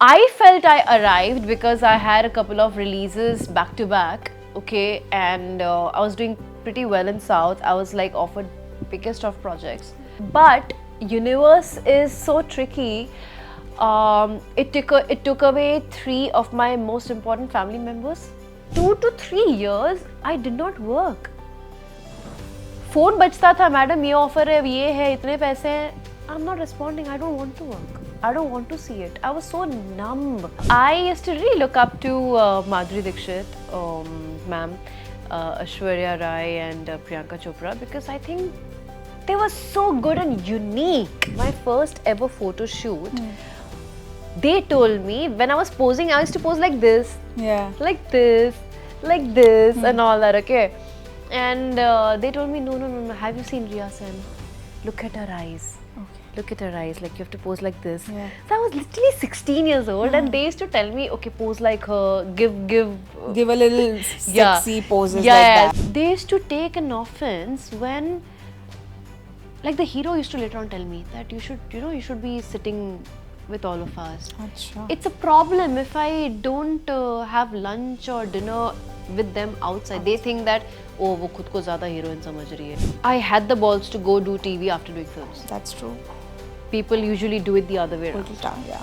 I felt I arrived because I had a couple of releases back to back, okay, and I was doing pretty well in South. I was like offered biggest of projects, but universe is so tricky. It took away 3 of my most important family members. 2 to 3 years, I did not work. Phone बजता था, madam ये offer है, ये है, इतने पैसे हैं. I'm not responding. I don't want to work. I don't want to see it. I was so numb. I used to really look up to Madhuri Dixit, ma'am, Aishwarya Rai and Priyanka Chopra because I think they were so good and unique. My first ever photo shoot, they told me when I was posing, I used to pose like this, like this, like this, and all that. Okay, and they told me, no. Have you seen Riya Sen? Look at her eyes. Look at her eyes, like you have to pose like this. So I was literally 16 years old and they used to tell me, okay, pose like her, give a little sexy poses like that. They used to take an offense when, like the hero used to later on tell me that you should be sitting with all of us. Achha. It's a problem if I don't have lunch or dinner with them outside. They think that, oh, वो खुद को ज़्यादा heroine समझ रही है. I had the balls to go do TV after doing films. That's true. People usually do it the other way around. Yeah.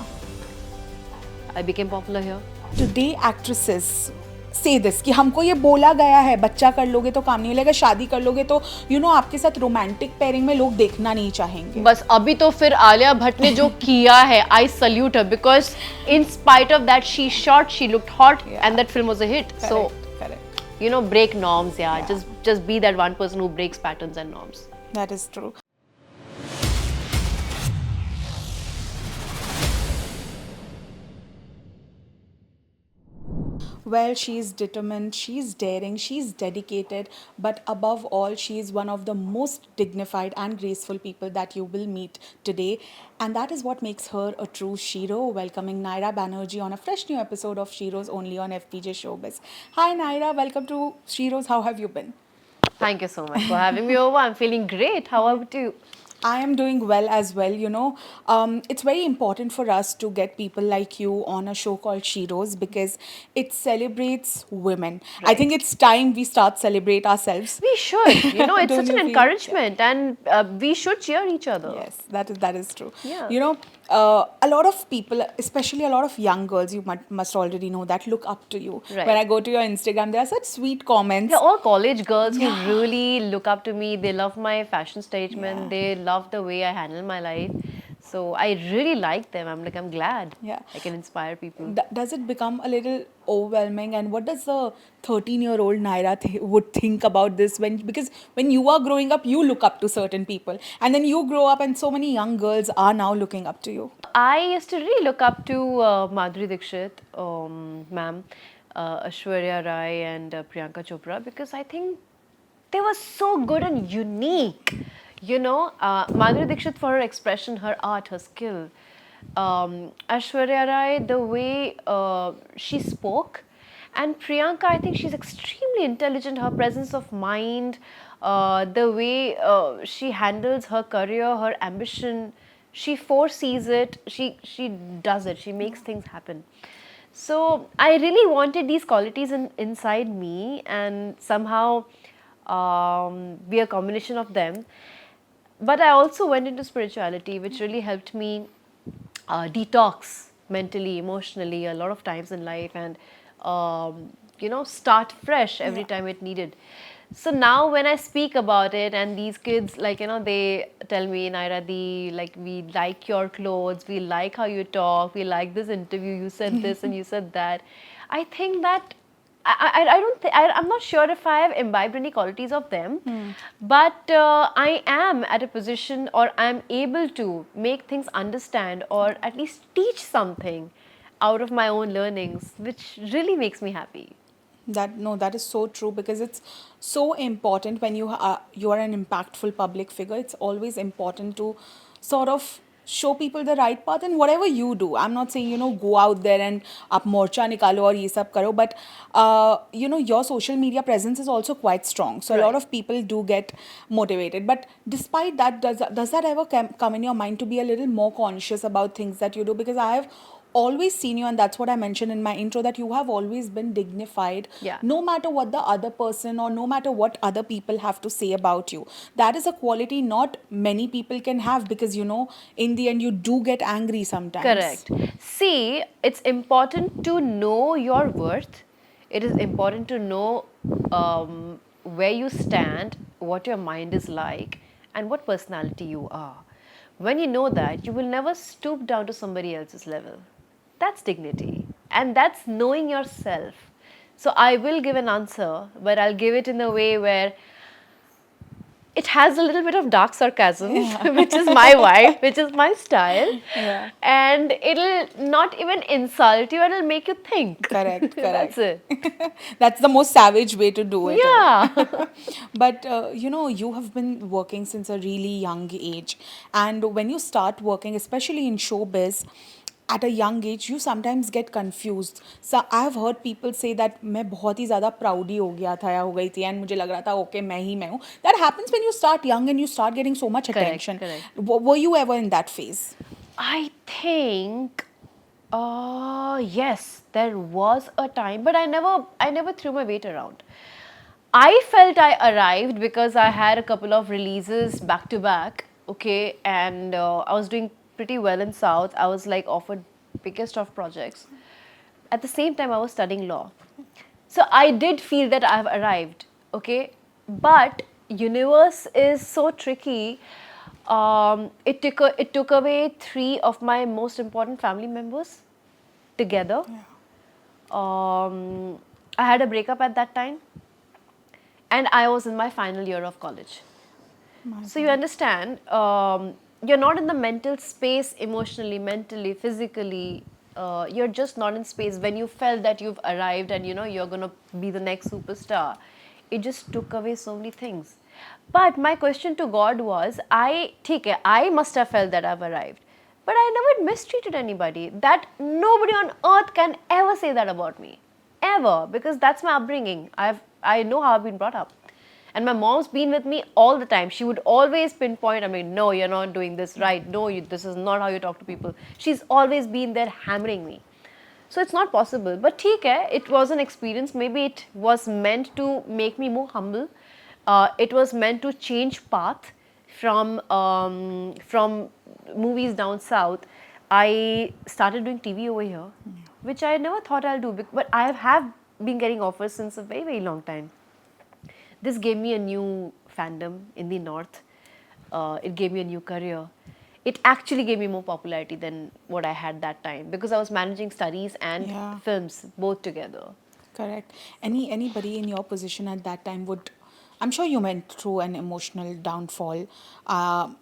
I became popular here. Today actresses say this कि हमको ये बोला गया है बच्चा कर लोगे तो काम नहीं मिलेगा, शादी कर लोगे तो आपके साथ रोमांटिक पेयरिंग में लोग देखना नहीं चाहेंगे. बस अभी तो फिर आलिया भट्ट ने जो किया है, I salute her because in spite of that she shot, she looked hot, and that film was a hit. Correct. Break norms, just be that one person who breaks patterns and norms. That is true. Well, she's determined, she's daring, she's dedicated, but above all, she is one of the most dignified and graceful people that you will meet today. And that is what makes her a true Shero. Welcoming Nyrraa Banerji on a fresh new episode of Sheroes only on FPJ Showbiz. Hi Nyrraa, welcome to Sheroes. How have you been? Thank you so much for having me over. I'm feeling great. How about you? I am doing well as well, It's very important for us to get people like you on a show called Sheroes because it celebrates women. Right. I think it's time we start celebrate ourselves. We should. It's such an encouragement and we should cheer each other. Yes, that is true. Yeah. A lot of people, especially a lot of young girls, you must already know that, look up to you. Right. When I go to your Instagram, there are such sweet comments. They're all college girls who really look up to me. They love my fashion statement. They love the way I handle my life. So I really like them. I'm glad I can inspire people. Does it become a little overwhelming? And what does the 13-year-old Nyrraa would think about this? Because when you are growing up, you look up to certain people. And then you grow up and so many young girls are now looking up to you. I used to really look up to Madhuri Dixit, ma'am, Aishwarya Rai and Priyanka Chopra because I think they were so good and unique. Madhuri Dixit for her expression, her art, her skill. Aishwarya Rai, the way she spoke. And Priyanka, I think she's extremely intelligent, her presence of mind, the way she handles her career, her ambition. She foresees it, she does it, she makes things happen. So I really wanted these qualities inside me and somehow be a combination of them. But I also went into spirituality, which really helped me detox mentally, emotionally, a lot of times in life and, start fresh every time it needed. So now when I speak about it and these kids, they tell me, Nyrraa, we like your clothes, we like how you talk, we like this interview, you said this and you said that. I think that I'm not sure if I have imbibed any qualities of them, but I am at a position or I'm able to make things understand or at least teach something out of my own learnings, which really makes me happy. That is so true because it's so important when you are an impactful public figure. It's always important to sort of show people the right path in whatever you do. I'm not saying, go out there and aap morcha nikalo aur ye sab karo, but your social media presence is also quite strong. So a lot of people do get motivated. But despite that, does that ever come in your mind to be a little more conscious about things that you do? Because I have always seen you, and that's what I mentioned in my intro, that you have always been dignified, Yeah. no matter what the other person or no matter what other people have to say about you. That is a quality not many people can have, because, in the end, you do get angry sometimes. Correct. See, it's important to know your worth. It is important to know where you stand, what your mind is like, and what personality you are. When you know that, you will never stoop down to somebody else's level. That's dignity. And that's knowing yourself. So I will give an answer, but I'll give it in a way where it has a little bit of dark sarcasm, which is my vibe, which is my style. Yeah. And it'll not even insult you, and it'll make you think. Correct, That's correct. it. That's the most savage way to do it. Yeah. But you have been working since a really young age, and when you start working, especially in showbiz, at a young age, you sometimes get confused. So I've heard people say that मैं बहुत ही ज़्यादा proud ही हो गया था या हो गई थी, and मुझे लग रहा था okay मैं हूँ. That happens when you start young and you start getting so much Correct, attention. correct. Were you ever in that phase? I think, yes, there was a time, but I never threw my weight around. I felt I arrived because I had a couple of releases back to back, okay, and I was doing pretty well in South. I was like offered biggest of projects. At the same time, I was studying law. So I did feel that I've arrived, okay, but universe is so tricky. It took away three of my most important family members together. I had a breakup at that time, and I was in my final year of college. So you understand, you're not in the mental space emotionally, mentally, physically. You're just not in space when you felt that you've arrived and you're gonna be the next superstar. It just took away so many things. But my question to God was, ठीक है, I must have felt that I've arrived. But I never mistreated anybody. That nobody on earth can ever say that about me. Ever. Because that's my upbringing. I know how I've been brought up. And my mom's been with me all the time. She would always pinpoint, I mean, no, you're not doing this right. No, this is not how you talk to people. She's always been there hammering me. So it's not possible. But theek hai, it was an experience. Maybe it was meant to make me more humble. It was meant to change path from movies down south. I started doing TV over here, which I never thought I'll do. But I have been getting offers since a very, very long time. This gave me a new fandom in the north. It gave me a new career. It actually gave me more popularity than what I had that time, because I was managing studies and Yeah. films both together. Correct. Anybody in your position at that time would, I'm sure you went through an emotional downfall,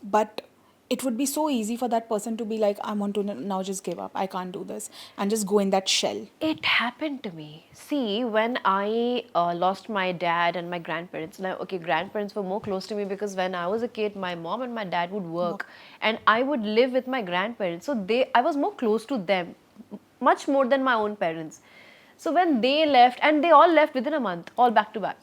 but it would be so easy for that person to be like, I want to now just give up. I can't do this, and just go in that shell. It happened to me. See, when I lost my dad and my grandparents, now, okay, grandparents were more close to me because when I was a kid, my mom and my dad would work and I would live with my grandparents. So I was more close to them, much more than my own parents. So when they left, and they all left within a month, all back to back.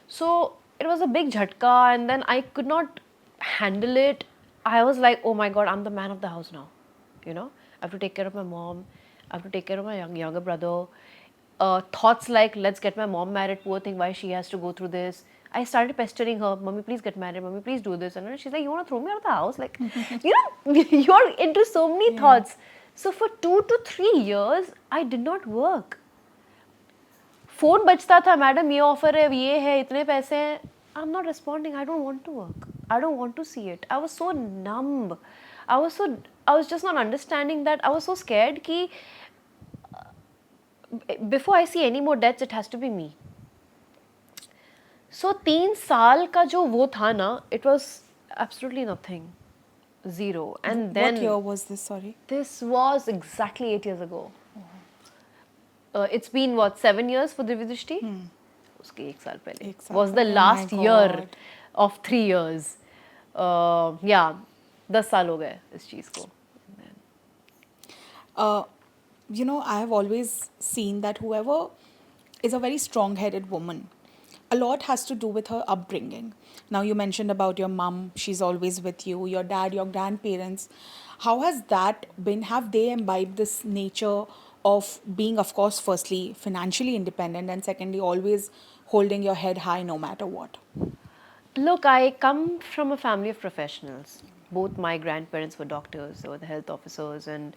So it was a big jhatka, and then I could not handle it. I was like, oh my God, I'm the man of the house now. I have to take care of my mom. I have to take care of my younger brother. Thoughts like, let's get my mom married, poor thing, why she has to go through this. I started pestering her, Mommy, please get married, Mommy, please do this. And she's like, you want to throw me out of the house? Like, you're into so many thoughts. So for 2 to 3 years, I did not work. Phone बजता था, madam ये offer है, ये है, इतने पैसे हैं. I'm not responding. I don't want to work. I don't want to see it. I was so numb. I was just not understanding that. I was so scared कि before I see any more deaths, it has to be me. So 3 साल का जो वो था ना, it was absolutely nothing. Zero. And then What year was this? Sorry. this was exactly 8 years ago. It's been what, 7 years for Divya Drishti? उसके 1 साल पहले. एक साल Was the पहले. Oh last my year God. of 3 years. Yeah, 10 साल हो गए इस चीज़ को. I have always seen that whoever is a very strong headed woman, a lot has to do with her upbringing. Now, you mentioned about your mom, she's always with you, your dad, your grandparents. How has that been? Have they imbibed this nature of being, of course, firstly, financially independent, and secondly, always holding your head high no matter what? Look, I come from a family of professionals. Both my grandparents were doctors, they were the health officers, and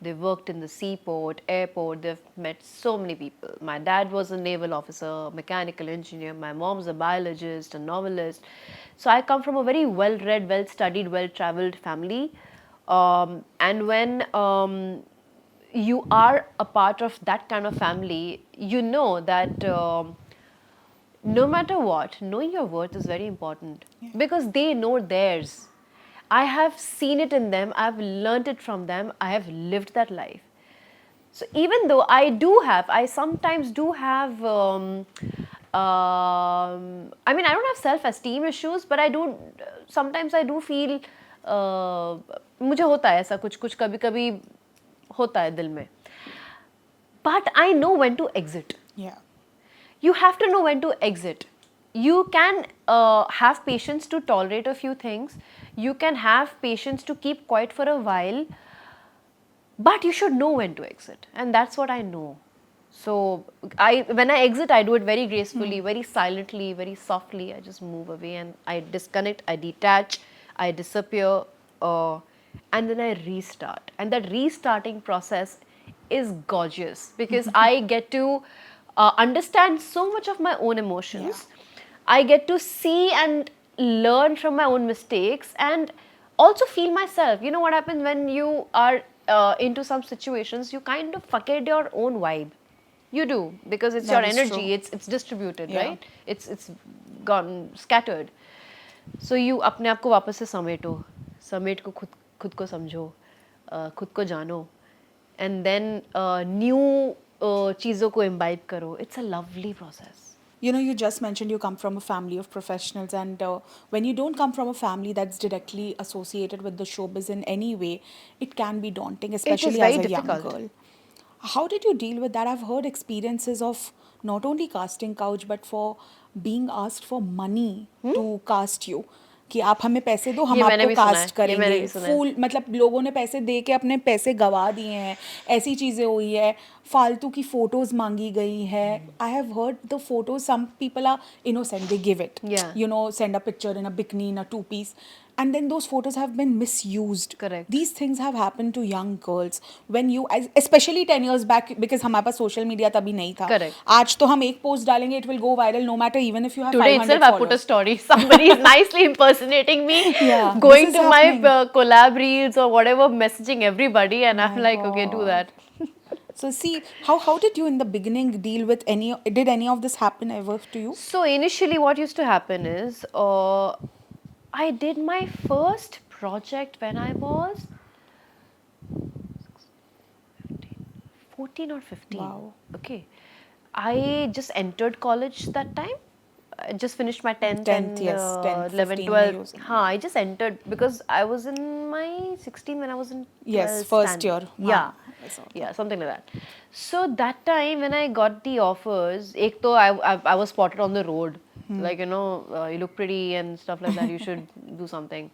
they worked in the seaport, airport. They've met so many people. My dad was a naval officer, mechanical engineer. My mom's a biologist, a novelist. So I come from a very well read, well studied, well traveled family. And when you are a part of that kind of family, you know that. No matter what, knowing your worth is very important because they know theirs. I have seen it in them, I've learned it from them, I have lived that life. So even though I sometimes do have, I mean, I don't have self-esteem issues, but I do, sometimes I do feel, मुझे होता है ऐसा कुछ कुछ कभी कभी होता है दिल में. But I know when to exit. Yeah. You have to know when to exit. You can have patience to tolerate a few things. You can have patience to keep quiet for a while. But you should know when to exit. And that's what I know. So when I exit, I do it very gracefully, very silently, very softly. I just move away and I disconnect, I detach, I disappear, and then I restart. And that restarting process is gorgeous because I get to understand so much of my own emotions. I get to see and learn from my own mistakes and also feel myself. You know what happens when you are into some situations, you kind of forget your own vibe. You do, because it's That your is energy, true. it's distributed, Yeah. right? It's gone scattered. So you अपने आप को वापस से समेटो, समेट को खुद को समझो, खुद को जानो, and then new चीज़ों को imbibe करो. It's a lovely process. You know, you just mentioned you come from a family of professionals, and when you don't come from a family that's directly associated with the showbiz in any way, it can be daunting, It is especially as very a young difficult. girl. How did you deal with that? I've heard experiences of not only casting couch, but for being asked for money to cast you. कि आप हमें पैसे दो, हम ये मैंने आपको भी सुना कास्ट है, ये मैंने करेंगे. भी सुना है. फूल मतलब लोगों ने पैसे दे के अपने पैसे गवा दिए हैं, ऐसी चीज़ें हुई है, फालतू की फोटोज मांगी गई है. I have heard the photos, some people are innocent, they give it, Yeah. you know, send a picture in a bikini, in a two piece, and then those photos have been misused. Correct. These things have happened to young girls when you, especially 10 years back, because हमारे पास social media तभी नहीं था. Correct. आज तो हम एक post डालेंगे, it will go viral no matter even if you have Today 500 itself, I put a followers. story. Somebody is nicely impersonating me, Yeah, going this is to happening. my collab reels or whatever, messaging everybody, and I'm My like, okay, do God. that. So see, how did you in the beginning deal with did any of this happen ever to you? So initially, what used to happen is, I did my first project when I was 14 or 15. Wow. Okay. I just entered college that time. I just finished my 10th, 10th, and yes, 10th, 11th, 15 12th. में using. हाँ, I just entered because I was in my 16 when I was in Yes, 12th first standard. year. Yeah. हाँ, I saw that. Yeah, something like that. So that time when I got the offers, एक तो I was spotted on the road. Like, you know, you look pretty and stuff like that. You should do something.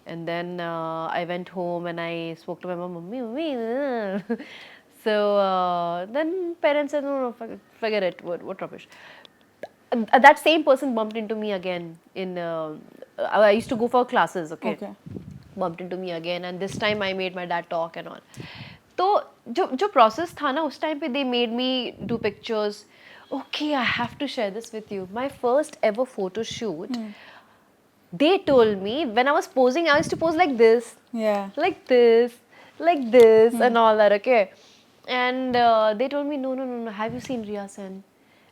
And then I went home and I spoke to my mom, Mummy. So then parents said, no, forget it. What rubbish. That same person bumped into me again in. I used to go for classes. Okay. Bumped into me again, and this time I made my dad talk and all. तो जो process था ना उस time पे they made me do pictures. Okay, I have to share this with you. My first ever photo shoot. They told me when I was posing, I used to pose like this, Yeah. like this, and all that. Okay, and they told me, no. Have you seen Riya Sen?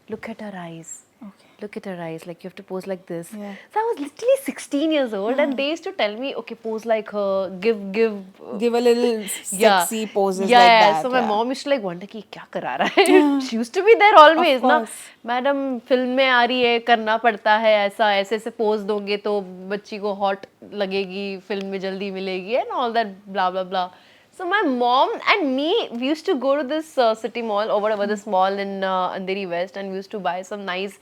Look at her eyes. Okay. Look at her eyes. Like you have to pose like this. Yeah. So I was literally 16 years old, and they used to tell me, okay, pose like her. Give. Give a little Yeah. sexy poses Yeah, like yeah. that. So my yeah. mom used to like wonder कि क्या करा रहा है. She used to be there always, Of ना. course. Madam film में आ रही है, करना पड़ता है ऐसा, ऐसे पोज दोगे तो बच्ची को हॉट लगेगी, फिल्म में जल्दी मिलेगी, and all that blah blah blah. So my mom and me, we used to go to this city mall or whatever this mall in Andheri West, and we used to buy some nice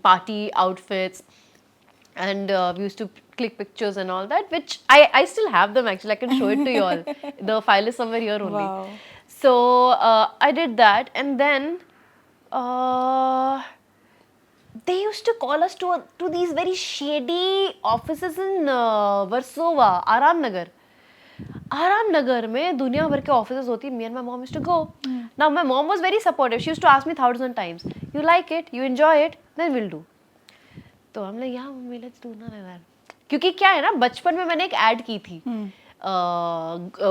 party outfits, and we used to click pictures and all that, which I still have them actually. I can show it to you all. The file is somewhere here only. Wow. So I did that, and then uh, they used to call us to these very shady offices in Warsaw, Aram Nagar. Aram Nagar में दुनिया भर के offices होती. Me and my mom used to go. Now my mom was very supportive. She used to ask me 1,000 times, "You like it? You enjoy it? Then we'll do." तो हम लोग यहाँ mummy let's do ना यार, क्योंकि क्या है ना, बचपन में मैंने एक ऐड की थी,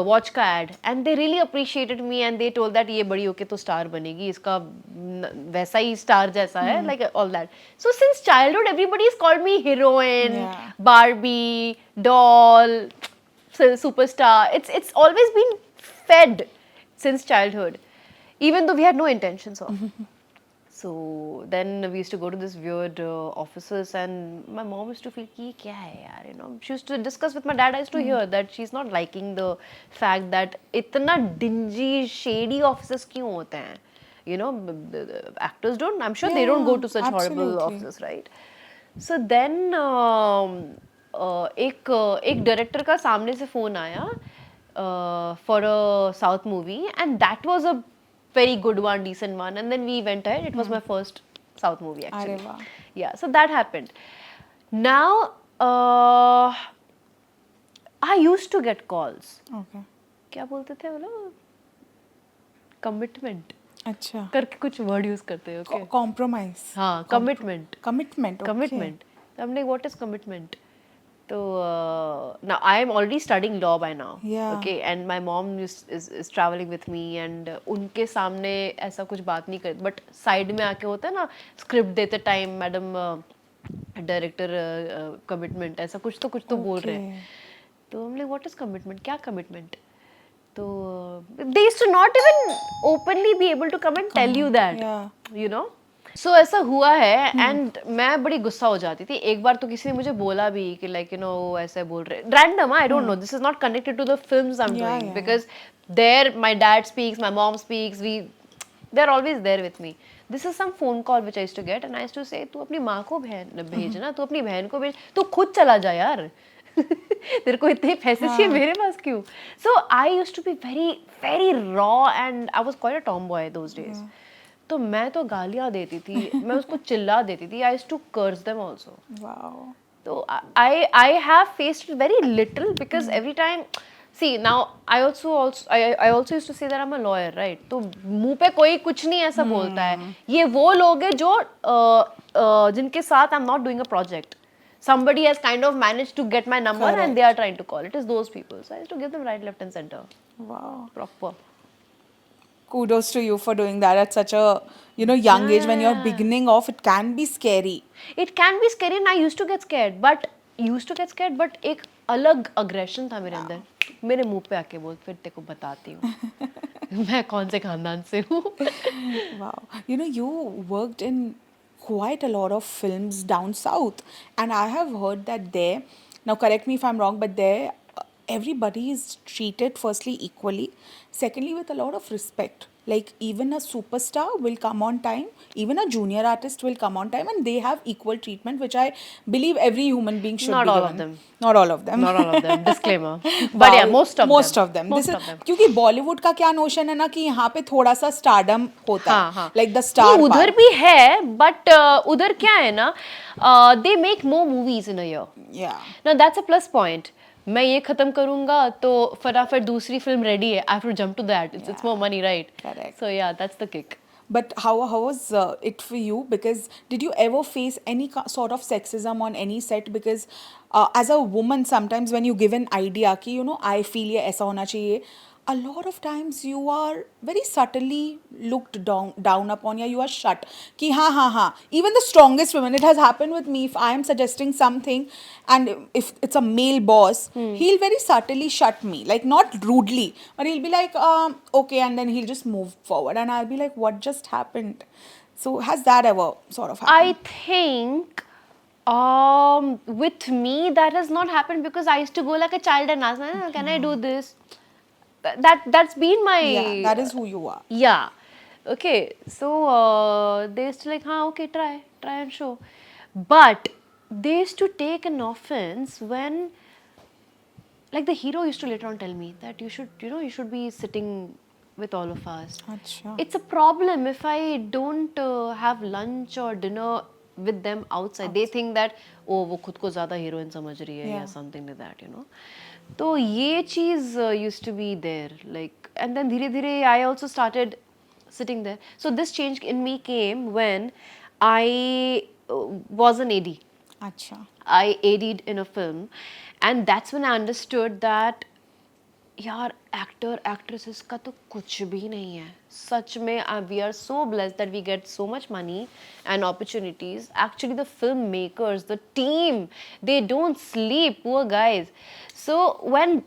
वॉच का add, and they really appreciated me and they told that ये बड़ी होके तो स्टार बनेगी, इसका वैसा ही स्टार जैसा है, like all that. So since childhood everybody is called me heroine, Barbie, doll, superstar. It's always been fed since childhood, even though we had no intentions of. So then we used to go to this weird offices, and my mom used to feel कि ये क्या है यार, you know. She used to discuss with my dad. I used to hear that she's not liking the fact that इतना dingy, shady offices क्यों होते हैं, you know. The actors don't. I'm sure they don't go to such horrible offices, right? So then एक director का सामने से phone आया for a south movie, and that was a very good one, decent one, and then we went ahead. It was my first South movie actually. Yeah, so that happened. Now I used to get calls. Okay. क्या बोलते थे वो लोग? Commitment. अच्छा. करके कुछ word use करते हैं. Okay. Compromise. हाँ, commitment. Commitment. Okay. Commitment. तो हमने what is commitment? So now I am already studying law by now. Yeah. Okay, and my mom is traveling with me, and उनके सामने ऐसा कुछ बात नहीं करती, but side में आके होता है ना, script देते time मैडम डायरेक्टर कमिटमेंट ऐसा कुछ तो बोल रहे हैं. तो हम लोग what is commitment? क्या commitment? तो they used to not even openly be able to come and tell you that. Yeah. You know. So ऐसा हुआ है, एंड मैं बड़ी गुस्सा हो जाती थी. एक बार तो किसी ने मुझे बोला भी कि लाइक यू नो ऐसे बोल रहे random, I don't know, this is not connected to the films I am doing, because there my dad speaks, my mom speaks, we they are always there with me. This is some phone call which I used to get, and I used to say तू अपनी माँ को भेजना, तू अपनी बहन को भेज, तू खुद चला जा यार. तेरे को इतने पैसे चाहिए, मेरे पास क्यों? So I used to be very very raw, and I was quite a tomboy those days. तो मैं तो गालियाँ देती थी, मैं उसको चिल्ला देती थी. I used to curse them also. Wow. तो I have faced it very little, because every time, see now I also used to say that I'm a lawyer, right? तो मुंह पे कोई कुछ नहीं ऐसा बोलता है. ये वो लोग हैं जो जिनके साथ I'm not doing a project. Somebody has kind of managed to get my number. Correct. And they are trying to call. It is those people. So I used to give them right, left and center. Wow. Proper. Kudos to you for doing that at such a young age. When you're beginning off, it can be scary. It can be scary, and I used to get scared, but एक अलग aggression था मेरे अंदर. मेरे मुंह पे आके बोल, फिर तेरे को बताती हूँ मैं कौन से खानदान से हूँ. Wow. You worked in quite a lot of films down south, and I have heard that there, now correct me if I'm wrong, but there everybody is treated firstly equally, secondly with a lot of respect. Like even a superstar will come on time, even a junior artist will come on time, and they have equal treatment, which I believe every human being should Not be all given. of them. Not all of them. Not all of them. Disclaimer. But yeah, most of them. This is क्योंकि बॉलीवुड का क्या notion है ना कि यहाँ पे थोड़ा सा स्टारडम होता है, like the star. उधर भी है, but उधर क्या है ना, they make more movies in a year. Yeah. Now that's a plus point. मैं ये खत्म करूँगा तो फटाफट दूसरी फिल्म रेडी है. I have to jump to that. It's more money, right? Correct. So yeah, that's the kick. But how was it for you? Because did you ever face any sort of sexism on any set? Because as a woman, sometimes when you give an idea कि I feel ये ऐसा होना चाहिए, a lot of times you are very subtly looked down upon, या you are shut कि हाँ. Even the strongest women, it has happened with me. If I am suggesting something and if it's a male boss, he'll very subtly shut me, like not rudely, but he'll be like okay, and then he'll just move forward, and I'll be like, what just happened? So has that ever sort of happened? I think with me that has not happened, because I used to go like a child and ask, can I do this? That's been my... Yeah, that is who you are. Yeah. Okay, so they used to like, okay, try and show. But they used to take an offense when, like, the hero used to later on tell me that you should be sitting with all of us. Acha. It's a problem if I don't have lunch or dinner with them outside. They think that, oh, वो खुद को ज़्यादा heroine समझ रही है या Yeah. something like that, तो ये चीज़ used to be there, like, and then धीरे धीरे I also started sitting there. So this change in me came when I was an AD. Acha. I AD'd in a film, and that's when I understood that यार actor actresses का तो कुछ भी नहीं है सच में. We are so blessed that we get so much money and opportunities. Actually the filmmakers, the team, they don't sleep, poor guys. So when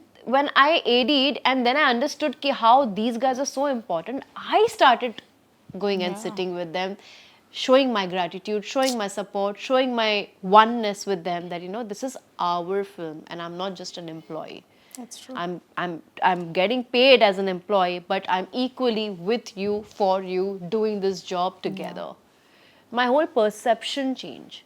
I AD'd and then I understood ki how these guys are so important, I started going and sitting with them, showing my gratitude, showing my support, showing my oneness with them, that this is our film and I'm not just an employee. That's true. I'm getting paid as an employee, but I'm equally with you, for you, doing this job together. My whole perception changed.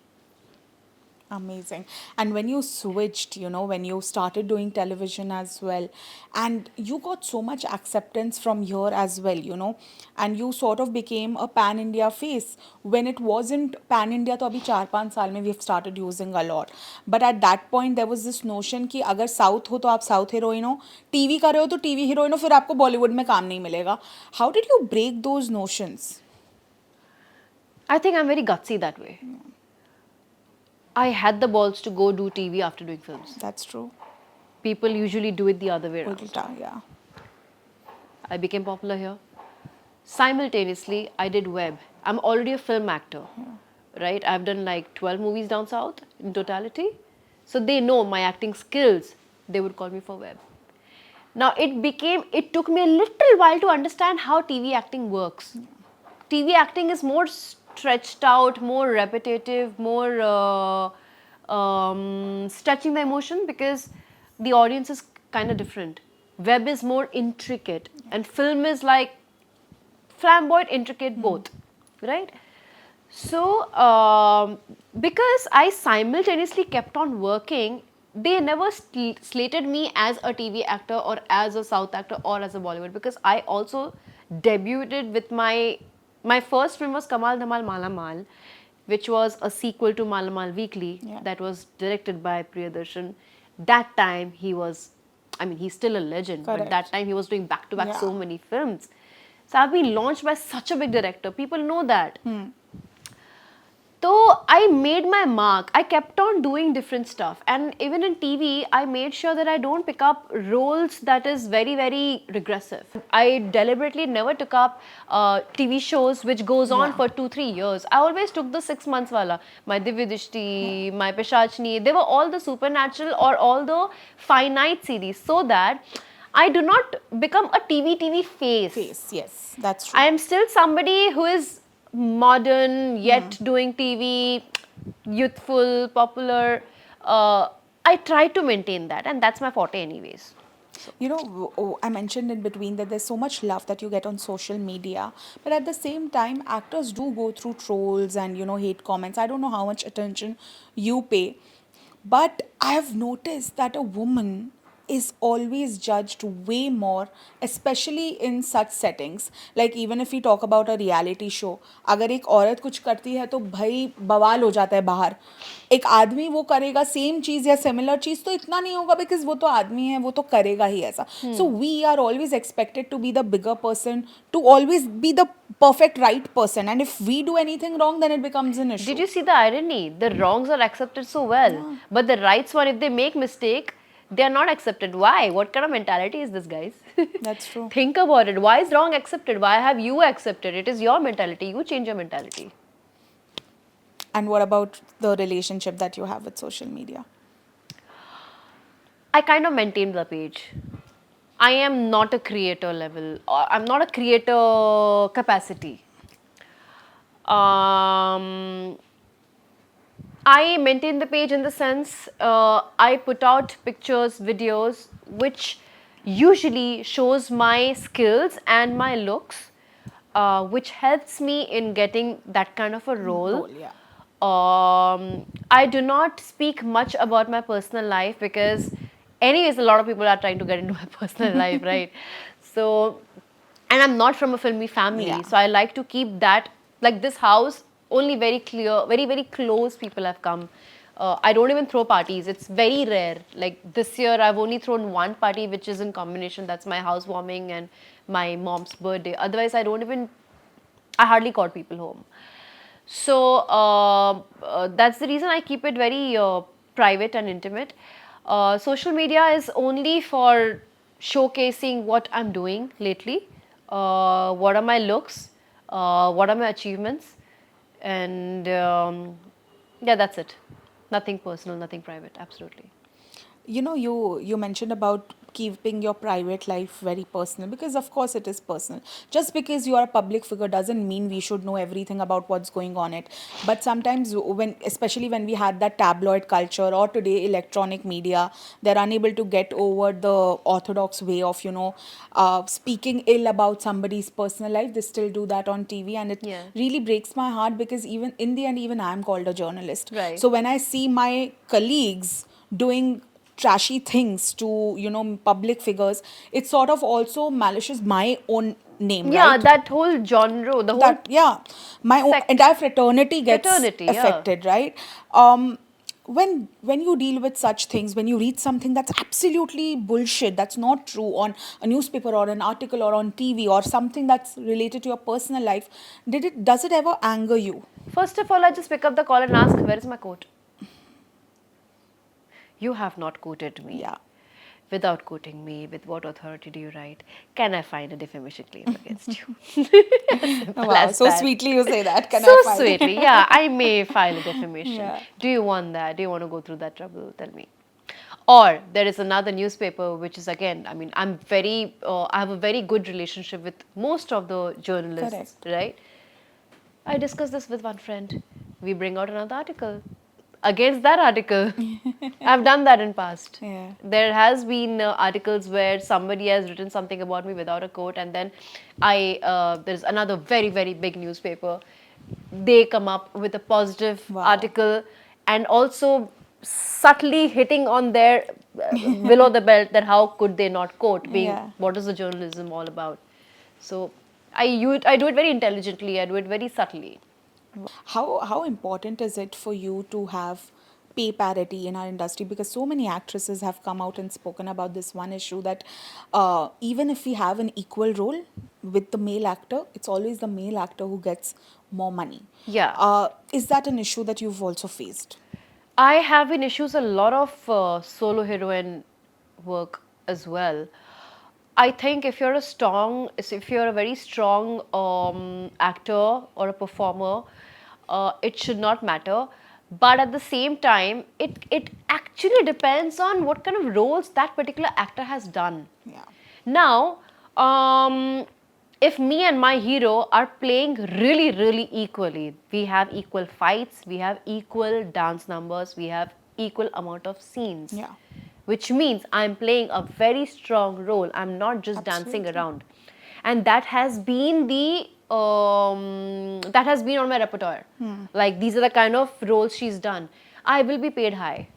Amazing. And when you switched, when you started doing television as well, and you got so much acceptance from here as well, and you sort of became a pan India face. When it wasn't pan India, तो अभी 4-5 साल में we have started using a lot. But at that point, there was this notion कि अगर South हो तो आप South heroine हो, TV कर रहे हो तो TV heroine हो, फिर आपको Bollywood में काम नहीं मिलेगा. How did you break those notions? I think I'm very gutsy that way. I had the balls to go do TV after doing films. That's true. People usually do it the other way around. Ulta, yeah. I became popular here. Simultaneously, I did web. I'm already a film actor, right? I've done like 12 movies down south in totality. So they know my acting skills. They would call me for web. Now it took me a little while to understand how TV acting works. TV acting is more stretched out, more repetitive, more stretching the emotion because the audience is kind of different. Web is more intricate and film is like flamboyant, intricate both, right? So because I simultaneously kept on working, they never slated me as a TV actor or as a South actor or as a Bollywood, because I also debuted with my first film was Kamal Dhamal Mala Mal, which was a sequel to Mala Mal Weekly that was directed by Priyadarshan. That time he was, he's still a legend, but that time he was doing back-to-back so many films. So I've been launched by such a big director. People know that. So I made my mark. I kept on doing different stuff. And even in TV, I made sure that I don't pick up roles that is very, very regressive. I deliberately never took up TV shows which goes on for 2-3 years. I always took the 6 months wala. My Divya Dishti, my Peshachni, they were all the supernatural or all the finite series, so that I do not become a TV face. Yes, that's true. I am still somebody who is modern yet doing TV, youthful, popular. I try to maintain that, and that's my forte anyways. I mentioned in between that there's so much love that you get on social media, but at the same time, actors do go through trolls and, hate comments. I don't know how much attention you pay, but I have noticed that a woman is always judged way more, especially in such settings. Like even if we talk about a reality show, अगर एक औरत कुछ करती है तो भाई बवाल हो जाता है बाहर. एक आदमी वो करेगा सेम चीज़ या सिमिलर चीज़ तो इतना नहीं होगा, बिकॉज वो तो आदमी है, वो तो करेगा ही ऐसा. So we are always expected to be the bigger person, to always be the perfect right person, and if we do anything wrong, then it becomes an issue. Did you see the irony? The wrongs are accepted so well, but the rights one, if they make mistake, they are not accepted. Why? What kind of mentality is this, guys? That's true. Think about it. Why is wrong accepted? Why have you accepted? It is your mentality. You change your mentality. And what about the relationship that you have with social media? I kind of maintained the page. I am not a creator level. I'm not a creator capacity. I maintain the page in the sense I put out pictures, videos, which usually shows my skills and my looks. which helps me in getting that kind of a role. Role, yeah. I do not speak much about my personal life because, anyways, a lot of people are trying to get into my personal life, right? So, and I'm not from a filmy family, Yeah. so I like to keep that, like this house, only very clear, very, very close people have come. I don't even throw parties. It's very rare. Like this year, I've only thrown one party, which is in combination. That's my housewarming and my mom's birthday. Otherwise, I hardly call people home. So that's the reason I keep it very private and intimate. Social media is only for showcasing what I'm doing lately, what are my looks, what are my achievements, and yeah, that's it. Nothing personal, nothing private, absolutely. You know, you mentioned about keeping your private life very personal, because of course it is personal. Just because you are a public figure doesn't mean we should know everything about what's going on it. But sometimes when, especially when we had that tabloid culture, or today electronic media, they're unable to get over the orthodox way of, speaking ill about somebody's personal life. They still do that on TV, and it Yeah. really breaks my heart, because even in the end, even I'm called a journalist. Right. So when I see my colleagues doing trashy things to, public figures, it sort of also malicious my own name, Yeah, right? that whole genre, the whole That, yeah, my own sect, entire fraternity gets fraternity, yeah. affected, right? When you deal with such things, when you read something that's absolutely bullshit, that's not true, on a newspaper or an article or on TV, or something that's related to your personal life, does it ever anger you? First of all, I just pick up the call and ask, where is my coat? You have not quoted me. Yeah. Without quoting me, with what authority do you write? Can I find a defamation claim against you? Simple Wow, as so that. sweetly you say that. Can So I file? sweetly, yeah, I may file a defamation. Yeah. Do you want that? Do you want to go through that trouble? Tell me. Or there is another newspaper, which is again, I mean, I have a very good relationship with most of the journalists, Correct. right? I discussed this with one friend. We bring out another article against that article. I've done that in past. Yeah. There has been articles where somebody has written something about me without a quote, and then there's another very, very big newspaper. They come up with a positive Wow. article, and also subtly hitting on their below the belt that how could they not quote, being Yeah. what is the journalism all about. So I do it very intelligently. I do it very subtly. How important is it for you to have pay parity in our industry? Because so many actresses have come out and spoken about this one issue, that even if we have an equal role with the male actor, it's always the male actor who gets more money. Yeah. Is that an issue that you've also faced? I have been issues a lot of solo heroine work as well. I think if you're a very strong actor or a performer, it should not matter. But at the same time, it actually depends on what kind of roles that particular actor has done. Yeah. Now, if me and my hero are playing really, really equally, we have equal fights, we have equal dance numbers, we have equal amount of scenes, Yeah. which means I'm playing a very strong role. I'm not just dancing Absolutely. around, and that has been that has been on my repertoire. Like these are the kind of roles she's done. I will be paid high.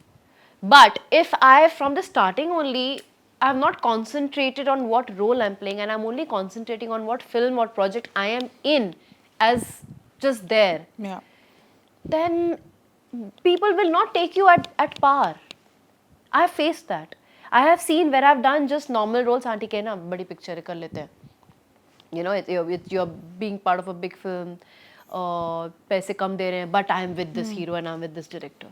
But if I, from the starting only, I'm not concentrated on what role I'm playing, and I'm only concentrating on what film or project I am in as just there, Yeah. then people will not take you at par. I have faced that. I have seen where I've done just normal roles, auntie ke na, badi picture kar lete hain. You know, you're being part of a big film, paise kam de rahe hain, but I'm with this hero and I'm with this director.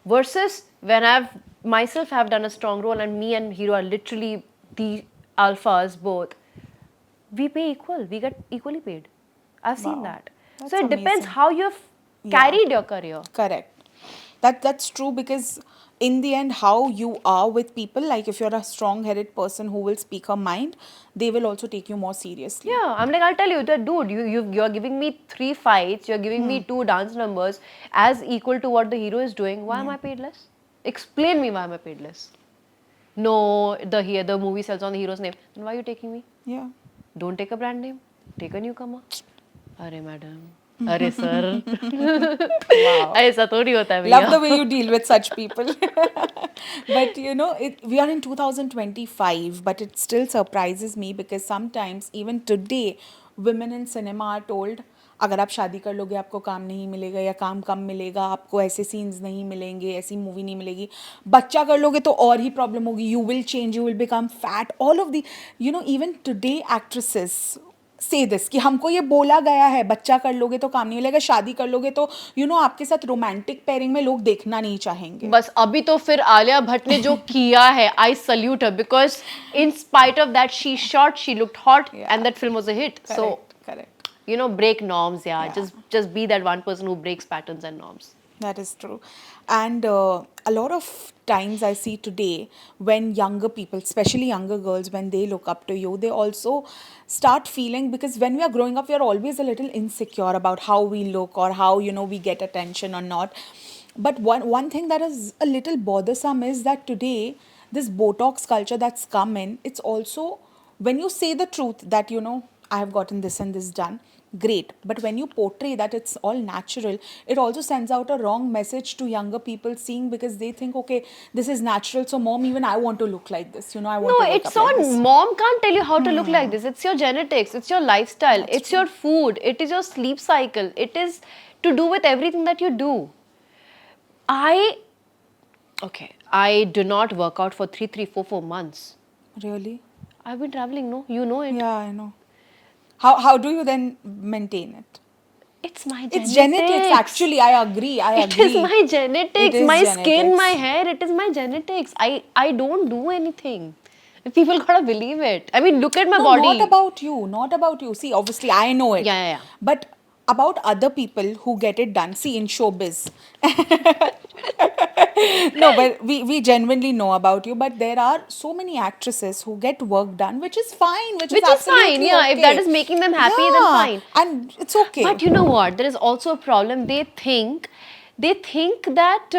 Versus when I've myself have done a strong role and me and hero are literally the alphas both, we pay equal, we get equally paid. I've seen Wow. that. That's So it depends amazing. how you've Yeah. carried your career. Correct. That's true, because in the end, how you are with people, like if you're a strong-headed person who will speak her mind, they will also take you more seriously. Yeah, I'm like, I'll tell you that, dude, you're giving me 3 fights, you're giving me 2 dance numbers as equal to what the hero is doing. Why am Yeah. I paid less? Explain me why am I paid less? No, the movie sells on the hero's name. Then why are you taking me? Yeah. Don't take a brand name. take a newcomer. अरे madam, अरे sir, Wow. ऐसा थोड़ी होता है Love the भैया. way you deal with such people. But you know, we are in 2025, but it still surprises me because sometimes, even today, women in cinema are told, अगर आप शादी कर लोगे आपको काम नहीं मिलेगा या काम कम मिलेगा, आपको ऐसे सीन्स नहीं मिलेंगे, ऐसी मूवी नहीं मिलेगी, बच्चा कर लोगे तो और ही प्रॉब्लम होगी, you will change, you will become fat, all of the, you know, even today actresses से दिस कि हमको ये बोला गया है बच्चा कर लोगे तो काम नहीं मिलेगा, शादी कर लोगे तो यू नो आपके साथ रोमांटिक पेयरिंग में लोग देखना नहीं चाहेंगे. बस अभी तो फिर आलिया भट्ट ने जो किया है, I salute her, because in spite of that she shot, she looked hot and that film was a hit. So Correct. you know, break norms. Yeah, Yeah. just be that one person who breaks patterns and norms. That is true. And a lot of times I see today when younger people, especially younger girls, when they look up to you, they also start feeling, because when we are growing up, we are always a little insecure about how we look or how, you know, we get attention or not. But one thing that is a little bothersome is that today, this Botox culture that's come in, it's also, when you say the truth that, you know, I have gotten this and this done, great. But when you portray that it's all natural, it also sends out a wrong message to younger people seeing, because they think, okay, this is natural, so mom, even I want to look like this. You know, I want No, to wake it's up like not. this. Mom can't tell you how to look like this. It's your genetics, it's your lifestyle, That's it's true. your food, it is your sleep cycle, it is to do with everything that you do. Okay, I do not work out for 4 months. Really? I've been traveling, no? You know it. Yeah, I know. How do you then maintain it? It's my It's genetics. genetics. Actually, I agree. It is my genetics. It is My skin, genetics. my hair, it is my genetics. I don't do anything. People gotta believe it. I mean, look at my No, body. not about you. Not about you. See, obviously, I know it. Yeah. But about other people who get it done. See, in showbiz. No, but we genuinely know about you. But there are so many actresses who get work done, which is fine, which is Which is fine, absolutely yeah. okay. If that is making them happy, then Yeah, fine. and it's okay. But you know what? There is also a problem. They think that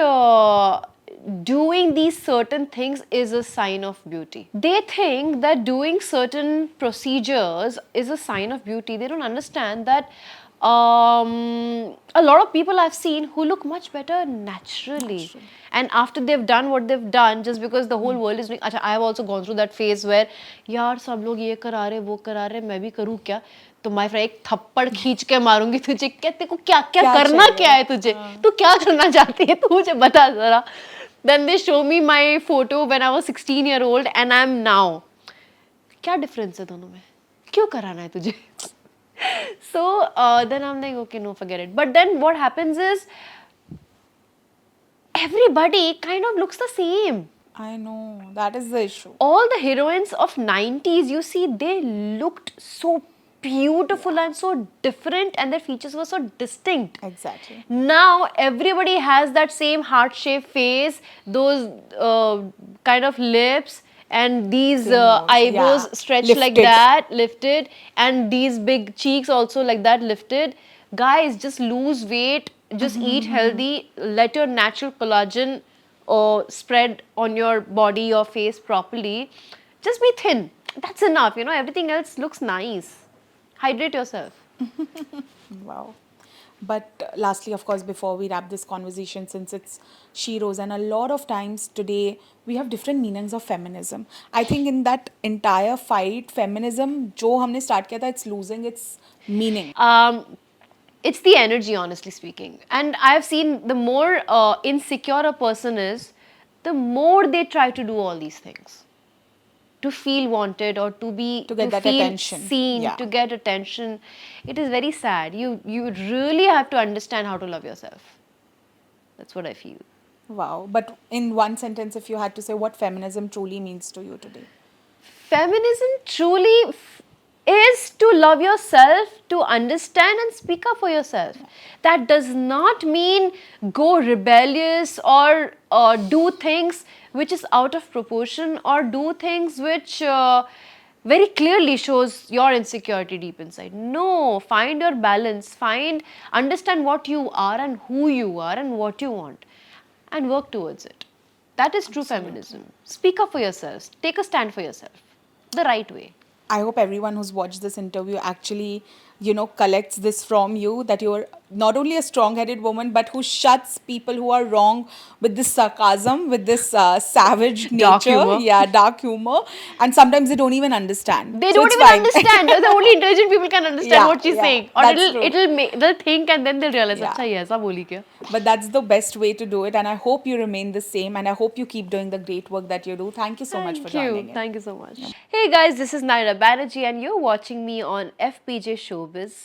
doing these certain things is a sign of beauty. They think that doing certain procedures is a sign of beauty. They don't understand that a lot of people I've seen who look much better naturally. And after they've done what they've done, just because the whole world is doing, अच्छा, I have also gone through that phase where यार सब लोग ये करा रहे वो करा रहे, मैं भी करूँ क्या? तो my friend एक थप्पड़ खींच के मारूंगी तुझे, क्या तेरे को क्या करना चाहिए? क्या है तुझे? तू क्या करना चाहती है? तू मुझे बता जरा. Then they show me my photo when I was 16-year-old and I'm now. क्या difference है दोनों में? क्यों कराना है तुझे? So then I'm like, okay, no, forget it. But then what happens is everybody kind of looks the same. I know, that is the issue. All the heroines of 90s, you see, they looked so beautiful and so different, and their features were so distinct. Exactly. Now everybody has that same heart-shaped face, those kind of lips, and these Same nose, eyebrows yeah. stretched like Lifted. that, lifted, and these big cheeks also like that, lifted. Guys, just lose weight, just eat healthy, let your natural collagen spread on your body or face properly. Just be thin. That's enough. You know, everything else looks nice. Hydrate yourself. Wow. But lastly, of course, before we wrap this conversation, since it's Sheroes, and a lot of times today we have different meanings of feminism. I think in that entire fight, feminism, जो हमने start किया था, it's losing its meaning. It's the energy, honestly speaking. And I've seen the more insecure a person is, the more they try to do all these things. To feel wanted or to get that feel attention. seen, Yeah. to get attention. It is very sad. You really have to understand how to love yourself. That's what I feel. Wow. But in one sentence, if you had to say what feminism truly means to you today. Feminism truly is to love yourself, to understand and speak up for yourself. That does not mean go rebellious or do things which is out of proportion or do things which very clearly shows your insecurity deep inside. No, find your balance, understand what you are and who you are and what you want and work towards it. That is true feminism. Speak up for yourselves, take a stand for yourself the right way. I hope everyone who's watched this interview actually, collects this from you, that you're not only a strong-headed woman, but who shuts people who are wrong with this sarcasm, with this savage Dark nature, humor. yeah, dark humor, and sometimes they don't even understand. They So don't it's even fine. understand. The only intelligent people can understand Yeah, what she's yeah, saying, or that's true. they'll think and then they'll realize. Yeah. अच्छा ये ऐसा बोली क्या? But that's the best way to do it, and I hope you remain the same, and I hope you keep doing the great work that you do. Thank you so much for Thank you. joining in. Thank you so much. Hey guys, this is Nyrraa Banerji and you're watching me on FPJ Showbiz.